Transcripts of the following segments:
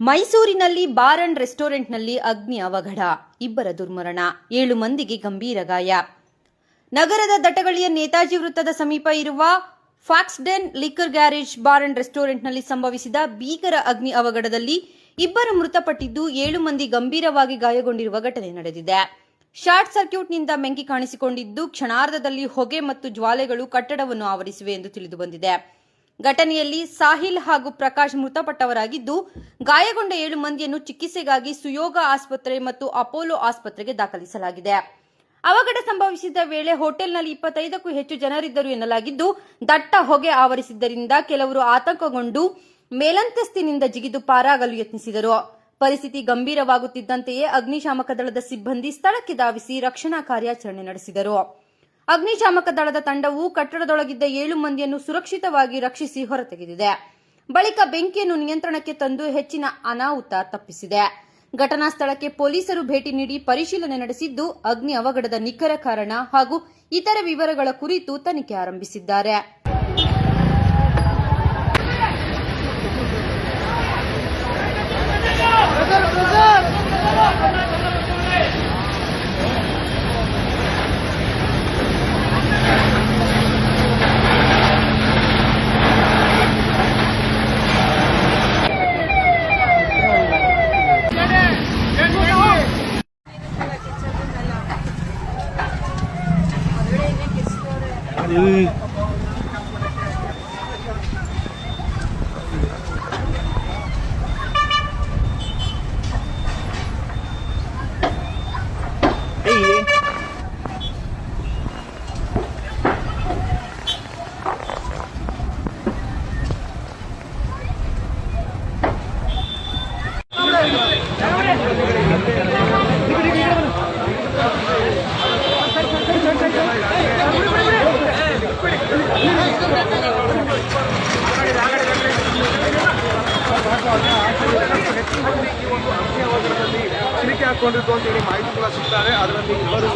ಮೈಸೂರಿನಲ್ಲಿ bar and ರೆಸ್ಟೋರೆಂಟ್ನಲ್ಲಿ ಅಗ್ನಿ ಅವಘಡ, ಇಬ್ಬರ ದುರ್ಮರಣ, 7 ಮಂದಿಗೆ ಗಂಭೀರ ಗಾಯ. ನಗರದ ದಟ್ಟಗಳಿಯ ನೇತಾಜಿ ವೃತ್ತದ ಸಮೀಪ ಇರುವ ಫಾಕ್ಸ್ಡೆನ್ ಲಿಕ್ಕರ್ ಗ್ಯಾರೇಜ್ ಬಾರ್ ಅಂಡ್ ರೆಸ್ಟೋರೆಂಟ್ನಲ್ಲಿ ಸಂಭವಿಸಿದ ಭೀಕರ ಅಗ್ನಿ ಅವಘಡದಲ್ಲಿ ಇಬ್ಬರು ಮೃತಪಟ್ಟಿದ್ದು 7 ಮಂದಿ ಗಂಭೀರವಾಗಿ ಗಾಯಗೊಂಡಿರುವ ಘಟನೆ ನಡೆದಿದೆ. ಶಾರ್ಟ್ ಸರ್ಕ್ಯೂಟ್ನಿಂದ ಬೆಂಕಿ ಕಾಣಿಸಿಕೊಂಡಿದ್ದು ಕ್ಷಣಾರ್ಧದಲ್ಲಿ ಹೊಗೆ ಮತ್ತು ಜ್ವಾಲೆಗಳು ಕಟ್ಟಡವನ್ನು ಆವರಿಸಿವೆ ಎಂದು ತಿಳಿದುಬಂದಿದೆ. ಘಟನೆಯಲ್ಲಿ ಸಾಹಿಲ್ ಹಾಗೂ ಪ್ರಕಾಶ್ ಮೃತಪಟ್ಟವರಾಗಿದ್ದು, ಗಾಯಗೊಂಡ 7 ಮಂದಿಯನ್ನು ಚಿಕಿತ್ಸೆಗಾಗಿ ಸುಯೋಗ ಆಸ್ಪತ್ರೆ ಮತ್ತು ಅಪೋಲೋ ಆಸ್ಪತ್ರೆಗೆ ದಾಖಲಿಸಲಾಗಿದೆ. ಅವಘಡ ಸಂಭವಿಸಿದ ವೇಳೆ ಹೋಟೆಲ್ನಲ್ಲಿ 25ಕ್ಕೂ ಹೆಚ್ಚು ಜನರಿದ್ದರು ಎನ್ನಲಾಗಿದ್ದು, ದಟ್ಟ ಹೊಗೆ ಆವರಿಸಿದ್ದರಿಂದ ಕೆಲವರು ಆತಂಕಗೊಂಡು ಮೇಲಂತಸ್ತಿನಿಂದ ಜಿಗಿದು ಪಾರಾಗಲು ಯತ್ನಿಸಿದರು. ಪರಿಸ್ಥಿತಿ ಗಂಭೀರವಾಗುತ್ತಿದ್ದಂತೆಯೇ ಅಗ್ನಿಶಾಮಕ ದಳದ ಸಿಬ್ಬಂದಿ ಸ್ಥಳಕ್ಕೆ ಧಾವಿಸಿ ರಕ್ಷಣಾ ಕಾರ್ಯಾಚರಣೆ ನಡೆಸಿದರು. ಅಗ್ನಿಶಾಮಕ ದಳದ ತಂಡವು ಕಟ್ಟಡದೊಳಗಿದ್ದ 7 ಮಂದಿಯನ್ನು ಸುರಕ್ಷಿತವಾಗಿ ರಕ್ಷಿಸಿ ಹೊರತೆಗೆದಿದೆ. ಬಳಿಕ ಬೆಂಕಿಯನ್ನು ನಿಯಂತ್ರಣಕ್ಕೆ ತಂದು ಹೆಚ್ಚಿನ ಅನಾಹುತ ತಪ್ಪಿಸಿದೆ. ಘಟನಾ ಸ್ಥಳಕ್ಕೆ ಪೊಲೀಸರು ಭೇಟಿ ನೀಡಿ ಪರಿಶೀಲನೆ ನಡೆಸಿದ್ದು, ಅಗ್ನಿ ಅವಘಡದ ನಿಖರ ಕಾರಣ ಹಾಗೂ ಇತರ ವಿವರಗಳ ಕುರಿತು ತನಿಖೆ ಆರಂಭಿಸಿದ್ದಾರೆ. ಸಿಲಿಕೆ ಹಾಕೊಂಡಿದ್ದು ಅಂತೇಳಿ ಮಾಹಿತಿ ಕೂಡ ಸಿಗ್ತಾರೆ. ಅದರಲ್ಲಿ ಇಬ್ಬರು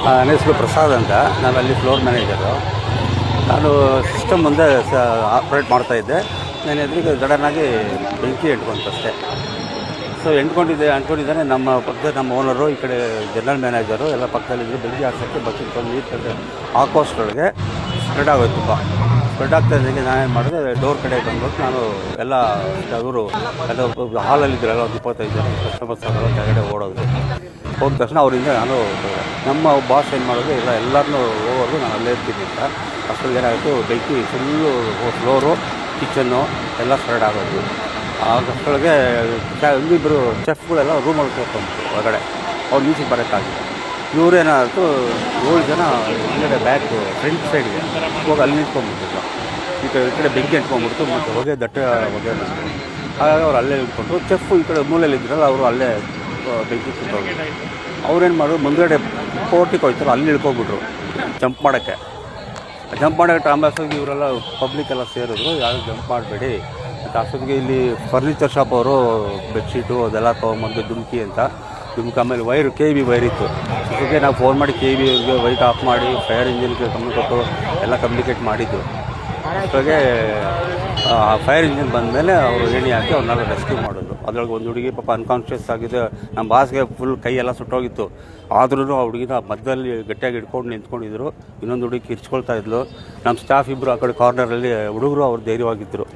ನನ್ನ ಹೆಸರು ಪ್ರಸಾದ್ ಅಂತ. ನಾನು ಅಲ್ಲಿ ಫ್ಲೋರ್ ಮ್ಯಾನೇಜರು. ನಾನು ಸಿಸ್ಟಮ್ ಮುಂದೆ ಆಪ್ರೇಟ್ ಮಾಡ್ತಾಯಿದ್ದೆ. ನಾನು ಎದುರಿಗೆ ಸಡನ್ನಾಗಿ ಬೆಂಕಿ ಎಂಟ್ಕೊಂತಷ್ಟೇ. ಸೊ ಅಂದ್ಕೊಂಡಿದ್ದಾನೆ ನಮ್ಮ ಪಕ್ಕದ ನಮ್ಮ ಓನರು, ಈ ಕಡೆ ಜನರಲ್ ಮ್ಯಾನೇಜರು ಎಲ್ಲ ಪಕ್ಕದಲ್ಲಿದ್ದರು. ಬೆಂಕಿ ಹಾಕ್ಸೋಕ್ಕೆ ಬಕೆಟ್ ತಂದು ನೀರು ಹಾಕೋಷ್ಟರೊಳಗೆ ಸ್ಪ್ರೆಡ್ ಆಗೋಯ್ತು. ತುಂಬ ಸ್ಪ್ರೆಡ್ ಆಗ್ತಾ ಇದ್ದಂಗೆ ನಾನೇನು ಮಾಡಿದೆ, ಡೋರ್ ಕಡೆ ಬಂದ್ಬಿಟ್ಟು ನಾನು ಎಲ್ಲ ಅವರು ಎಲ್ಲ ಹಾಲಲ್ಲಿದ್ದರೆಲ್ಲ ಒಂದು 25 ಜನ ಕಸ್ಟಮರ್ಸ್ ಆಗೋದು ಕೆಳಗಡೆ ಓಡೋದು. ಹೋದ ತಕ್ಷಣ ಅವರಿಂದ ನಾನು ನಮ್ಮ ಬಾಸ್ ಏನು ಮಾಡೋದು ಎಲ್ಲರನ್ನೂ ಹೋಗೋದು ನಾನು ಅಲ್ಲೇ ಇರ್ತೀನಿ ಅಂತ. ಅಷ್ಟರಲ್ಲಿ ಏನಾಯಿತು, ಬೆಂಕಿ ಫುಲ್ಲು ಫ್ಲೋರು, ಕಿಚನ್ನು ಎಲ್ಲ ಸ್ಪ್ರೆಡ್ ಆಗೋದು. ಅಷ್ಟರೊಳಗೆ ಒಂದಿಬ್ಬರು ಚೆಫ್ಗಳೆಲ್ಲ ರೂಮಲ್ಲಿ ಕೂತ್ಕೊಂಡ್ಬಿಟ್ಟು ಹೊರಗಡೆ ಅವ್ರು ಈಚೆಗೆ ಬರೋಕ್ಕಾಗಿತ್ತು. ಇವರೇನಾಯಿತು 7 ಜನ ಹಿಂಗಡೆ ಬ್ಯಾಕ್ ಫ್ರಂಟ್ ಸೈಡ್ಗೆ ಹೋಗಿ ಅಲ್ಲಿ ನಿಂತ್ಕೊಂಡ್ಬಿಟ್ಟಿದ್ರು. ಈ ಕಡೆ ಬೆಂಕಿ ಅಂಟ್ಕೊಂಡ್ಬಿಡ್ತು ಮತ್ತು ಹೊಗೆ ದಟ್ಟ ಹೊಗೆ ಬಂತು. ಹಾಗಾಗಿ ಅವ್ರು ಅಲ್ಲೇ ನಿಂತ್ಕೊಂಡ್ರು. ಚೆಫ್ ಈ ಕಡೆ ಮೂಲೆಯಲ್ಲಿ ಇದ್ರಲ್ಲ, ಅವರು ಅಲ್ಲೇ ಬೆಂಕಿ ಕೂತ್ಕೊಂಡ್ರು. ಅವ್ರೇನು ಮಾಡೋದು, ಮುಂದುಗಡೆ ಕೋರ್ಟಿಗೆ ಹೋಯ್ತಾರೆ, ಅಲ್ಲಿ ಇಳ್ಕೊಂಡ್ಬಿಟ್ರು ಜಂಪ್ ಮಾಡೋಕ್ಕೆ ಟ್ರಾಂಬಾಸೋಗಿ ಇವರೆಲ್ಲ ಪಬ್ಲಿಕ್ ಎಲ್ಲ ಸೇರಿದ್ರು. ಯಾರು ಜಂಪ್ ಮಾಡಬೇಡಿ ಅಂತ. ಅಷ್ಟೊತ್ತಿಗೆ ಇಲ್ಲಿ ಫರ್ನಿಚರ್ ಶಾಪ್ ಅವರು ಬೆಡ್ಶೀಟು ಅದೆಲ್ಲ ತೊಗೊಂಬಂದು ದುಮ್ಕಿ ಅಂತ ಆಮೇಲೆ ವೈರ್ KV ವೈರ್ ಇತ್ತು. ಅದಕ್ಕೆ ನಾವು ಫೋನ್ ಮಾಡಿ KV ಅವ್ರಿಗೆ ವೈಟ್ ಆಫ್ ಮಾಡಿ ಫೈರ್ ಇಂಜಿನ್ಗೆ ಗಮನ ಕೊಟ್ಟು ಎಲ್ಲ ಕಮ್ಯುನಿಕೇಟ್ ಮಾಡಿದ್ದು. ಅಷ್ಟೊಳಗೆ ಫೈರ್ ಇಂಜಿನ್ ಬಂದಮೇಲೆ ಅವರು ಎಣ್ಣೆ ಹಾಕಿ ಅವ್ರನ್ನೆಲ್ಲ ರೆಸ್ಕ್ಯೂ ಮಾಡೋದು. ಅದರೊಳಗೆ ಒಂದು ಹುಡುಗಿ ಪಾಪ ಅನ್ಕಾನ್ಷಿಯಸ್ ಆಗಿದೆ. ನಮ್ಮ ಬಾಸ್ಗೆ ಫುಲ್ ಕೈ ಎಲ್ಲ ಸುಟ್ಟೋಗಿತ್ತು. ಆದ್ರೂ ಆ ಹುಡುಗಿನ ಮಧ್ಯದಲ್ಲಿ ಗಟ್ಟಿಯಾಗಿ ಹಿಡ್ಕೊಂಡು ನಿಂತ್ಕೊಂಡಿದ್ರು. ಇನ್ನೊಂದು ಹುಡುಗಿ ಕಿರ್ಚ್ಕೊಳ್ತಾ ಇದ್ಲು. ನಮ್ಮ ಸ್ಟಾಫ್ ಇಬ್ಬರು ಆ ಕಡೆ ಕಾರ್ನರಲ್ಲಿ ಹುಡುಗರು ಅವ್ರು ಧೈರ್ಯವಾಗಿದ್ದರು.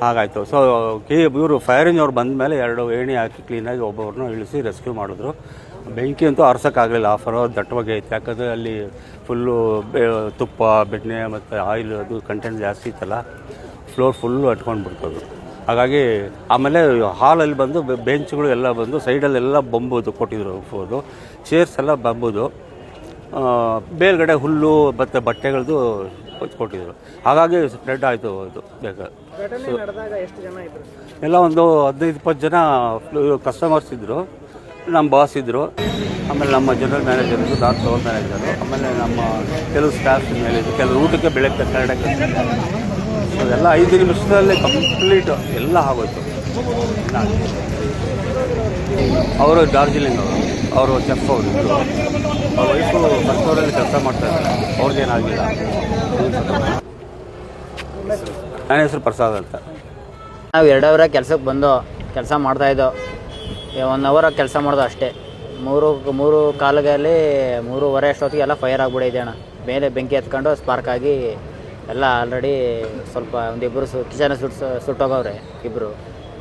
ಹಾಗಾಯಿತು. ಸೊ ಇವರು ಫೈರ್ ಇಂಜಿನ್ ಅವ್ರು ಬಂದ ಮೇಲೆ 2 ಏಣಿ ಹಾಕಿ ಕ್ಲೀನಾಗಿ ಒಬ್ಬೊಬ್ಬರನ್ನ ಇಳಿಸಿ ರೆಸ್ಕ್ಯೂ ಮಾಡಿದ್ರು. ಬೆಂಕಿ ಅಂತೂ ಆರ್ಸೋಕ್ಕಾಗಲಿಲ್ಲ. ಆಫರ್ ದಟ್ಟವಾಗಿ ಐತೆ, ಯಾಕಂದರೆ ಅಲ್ಲಿ ಫುಲ್ಲು ತುಪ್ಪ, ಬೆಣ್ಣೆ ಮತ್ತು ಆಯಿಲ್ ಅದು ಕಂಟೆಂಟ್ ಜಾಸ್ತಿ ಇತ್ತಲ್ಲ, ಫ್ಲೋರ್ ಫುಲ್ಲು ಹಟ್ಕೊಂಡ್ಬಿಡ್ತದು. ಹಾಗಾಗಿ ಆಮೇಲೆ ಹಾಲಲ್ಲಿ ಬಂದು ಬೆಂಚ್ಗಳು ಎಲ್ಲ ಬಂದು ಸೈಡಲ್ಲೆಲ್ಲ ಬಂಬುದು ಕೊಟ್ಟಿದ್ರು, ಫೋದು ಚೇರ್ಸ್ ಎಲ್ಲ ಬಂಬುದು, ಮೇಲ್ಗಡೆ ಹುಲ್ಲು ಮತ್ತು ಬಟ್ಟೆಗಳದ್ದು ಕೊಟ್ಟಿದ್ರು. ಹಾಗಾಗಿ ಸ್ಪ್ರೆಡ್ ಆಯಿತು ಅದು ಬೇಗ. ಎಲ್ಲ ಒಂದು 15-20 ಜನ ಕಸ್ಟಮರ್ಸ್ ಇದ್ದರು, ನಮ್ಮ ಬಾಸ್ ಇದ್ದರು, ಆಮೇಲೆ ನಮ್ಮ ಜನರಲ್ ಮ್ಯಾನೇಜರ್ ಇದ್ದರು, ನಾನು ಫ್ಲೋರ್ ಮ್ಯಾನೇಜರು, ಆಮೇಲೆ ನಮ್ಮ ಕೆಲವು ಸ್ಟಾಫ್ಸ್ ಮೇಲೆ ಇದ್ದು, ಕೆಲವು ಊಟಕ್ಕೆ ಬೆಳಗ್ಗೆ ಕನ್ನಡಕ್ಕೆ ಅದೆಲ್ಲ 5 ನಿಮಿಷದಲ್ಲಿ ಕಂಪ್ಲೀಟ್ ಎಲ್ಲ ಆಗೋಯ್ತು. ಅವರು ಡಾರ್ಜಿಲಿಂಗ್ ಅವರು ಚೆಫ್ ಅವರು ಇದ್ದರು, ಅವ್ರ ವೈಫು ಫಸ್ಟ್ ಫ್ಲೋರಲ್ಲಿ ಕೆಲಸ ಮಾಡ್ತಾಯಿದ್ದಾರೆ, ಅವ್ರಿಗೇನಾಗಿಲ್ಲ. ನನ್ನ ಹೆಸರು ಪ್ರಸಾದ್ ಅಂತ. ನಾವು 2 ಅವರ ಕೆಲಸಕ್ಕೆ ಬಂದು ಕೆಲಸ ಮಾಡ್ತಾಯಿದ್ದೋ, 1 ಅವರ್ ಕೆಲಸ ಮಾಡ್ದೋ ಅಷ್ಟೇ. 3 ಕಾಲದಲ್ಲಿ 3:30 ಅಷ್ಟೊತ್ತಿಗೆ ಎಲ್ಲ ಫೈರ್ ಆಗಿಬಿಡೈತೆ ಅಣ್ಣ. ಮೇಲೆ ಬೆಂಕಿ ಎತ್ಕೊಂಡು ಸ್ಪಾರ್ಕ್ ಆಗಿ ಎಲ್ಲ ಆಲ್ರೆಡಿ ಸ್ವಲ್ಪ ಒಂದಿಬ್ಬರು ಕಿಚನ್ ಸುಟ್ಟೋಗವ್ರೆ. ಇಬ್ಬರು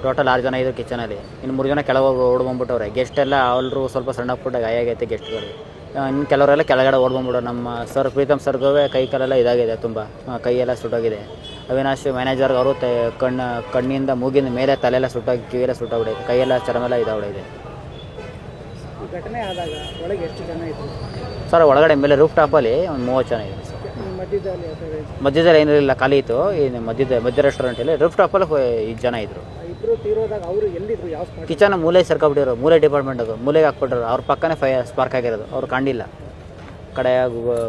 ಟೋಟಲ್ 6 ಜನ ಇದ್ರು ಕಿಚನಲ್ಲಿ. ಇನ್ನು 3 ಜನ ಕೆಳಗೆ ಓಡ್ಬಂದ್ಬಿಟ್ಟವ್ರೆ. ಗೆಸ್ಟ್ ಎಲ್ಲ ಎಲ್ಲರೂ ಸ್ವಲ್ಪ ಸಣ್ಣ ಪುಟ್ಟ ಗಾಯ ಆಗೈತೆ ಗೆಸ್ಟ್ಗಳು. ಇನ್ನು ಕೆಲವರೆಲ್ಲ ಕೆಳಗಡೆ ಓಡ್ಬಂದ್ಬಿಡೋ. ನಮ್ಮ ಸರ್ ಪ್ರೀತಮ್ ಸರ್ಗೂ ಕೈ ಕಾಲೆಲ್ಲ ಇದಾಗಿದೆ, ತುಂಬ ಕೈಯೆಲ್ಲ ಸುಟ್ಟೋಗಿದೆ. ಅವಿನಾಶ್ ಮ್ಯಾನೇಜರ್ಗೆ ಅವರು ಕಣ್ಣಿಂದ ಮೂಗಿಂದ ಮೇಲೆ ತಲೆಯೆಲ್ಲ ಸುಟ್ಟೋಗಿ, ಕಿವಿಯೆಲ್ಲ ಸುಟ್ಟೋಗ್ಬಿಡೈತೆ, ಕೈಯೆಲ್ಲ ಚರ್ಮೆಲ್ಲ ಇದಾಗ್ಬಿಡೈತೆ. ಘಟನೆ ಆದಾಗ ಒಳಗೆ ಎಷ್ಟು ಜನ ಇದ್ರು ಸರ್? ಒಳಗಡೆ ಮೇಲೆ ರೂಫ್ ಟಾಪಲ್ಲಿ ಒಂದು 30 ಜನ ಇದೆ ಸರ್. ಮಧ್ಯದಲ್ಲಿ ಏನಿರಲಿಲ್ಲ, ಖಾಲಿ ಇತ್ತು. ಈ ಮಧ್ಯ ರೆಸ್ಟೋರೆಂಟಲ್ಲಿ ರೂಫ್ ಟಾಪಲ್ಲಿ 5 ಜನ ಇದ್ದರು. ಇಬ್ಬರು ತೀರೋದಾಗ ಅವರು ಎಲ್ಲಿದ್ರು? ಯಾವ ಕಿಚನ್ ಮೂಲೆ ಸರ್ಕೊಬಿಟ್ಟಿರೋ, ಮೂಲೆ ಡಿಪಾರ್ಟ್ಮೆಂಟ್ ಅದು, ಮೂಲೆಗೆ ಹಾಕ್ಬಿಟ್ರು. ಅವ್ರ ಪಕ್ಕನೇ ಸ್ಪಾರ್ಕ್ ಆಗಿರೋದು, ಅವ್ರು ಕಂಡಿಲ್ಲ. ಕಡೆ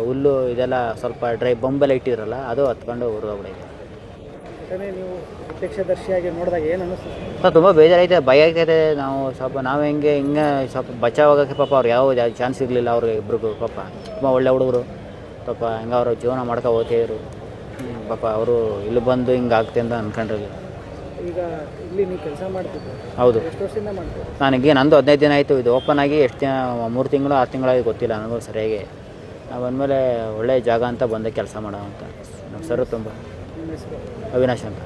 ಹುಲ್ಲು ಇದೆಲ್ಲ ಸ್ವಲ್ಪ ಡ್ರೈ ಬಂಬೆಲ್ಲ ಇಟ್ಟಿದ್ರಲ್ಲ, ಅದು ಹತ್ಕೊಂಡು ಉರಿದೋಗ್ಬಿಡೈತೆ. ಘಟನೆ ನೀವು ಪ್ರತ್ಯಕ್ಷದರ್ಶಿಯಾಗಿ ನೋಡಿದಾಗ ಏನು ಅನ್ನಿಸ್ತು? ಸರ್ ತುಂಬ ಬೇಜಾರೈತೆ, ಭಯ ಆಗ್ತೈತೆ. ನಾವು ಹಿಂಗೆ ಸ್ವಲ್ಪ ಬಚಾವಾಗೋಕ್ಕೆ ಪಾಪ ಅವ್ರು ಯಾವ ಚಾನ್ಸ್ ಇರಲಿಲ್ಲ. ಅವ್ರಿಗೆ ಇಬ್ರಿಗೂ ಪಾಪ ತುಂಬ ಒಳ್ಳೆ ಹುಡುಗರು ಪಾಪ, ಹಿಂಗೆ ಅವರು ಜೀವನ ಮಾಡ್ಕೊ ಹೋಗ್ತಾಯಿದ್ರು. ಪಾಪ ಅವರು ಇಲ್ಲಿ ಬಂದು ಹಿಂಗೆ ಆಗ್ತೆ ಅಂತ ಅಂದ್ಕೊಂಡಿರಲಿಲ್ಲ. ಈಗ ಇಲ್ಲಿ ನೀವು ಕೆಲಸ ಮಾಡ್ತಿದ್ದು? ಹೌದು. ಎಷ್ಟು ವರ್ಷದಿಂದ ಮಾಡ್ತೀವಿ? ನನಗೆ ನಂದು 15 ದಿನ ಆಯಿತು. ಇದು ಓಪನ್ ಆಗಿ ಎಷ್ಟು ದಿನ, 3 ತಿಂಗಳು 6 ತಿಂಗಳಾಗಿ ಗೊತ್ತಿಲ್ಲ ನನಗೂ ಸರಿಯಾಗಿ. ನಾವು ಬಂದಮೇಲೆ ಒಳ್ಳೆಯ ಜಾಗ ಅಂತ ಬಂದೆ ಕೆಲಸ ಮಾಡೋ ಅಂತ. ನಮ್ಮ ಸರ್ ತುಂಬ ನಿಮ್ಮ ಹೆಸರು? ಅವಿನಾಶ್ ಅಂತ.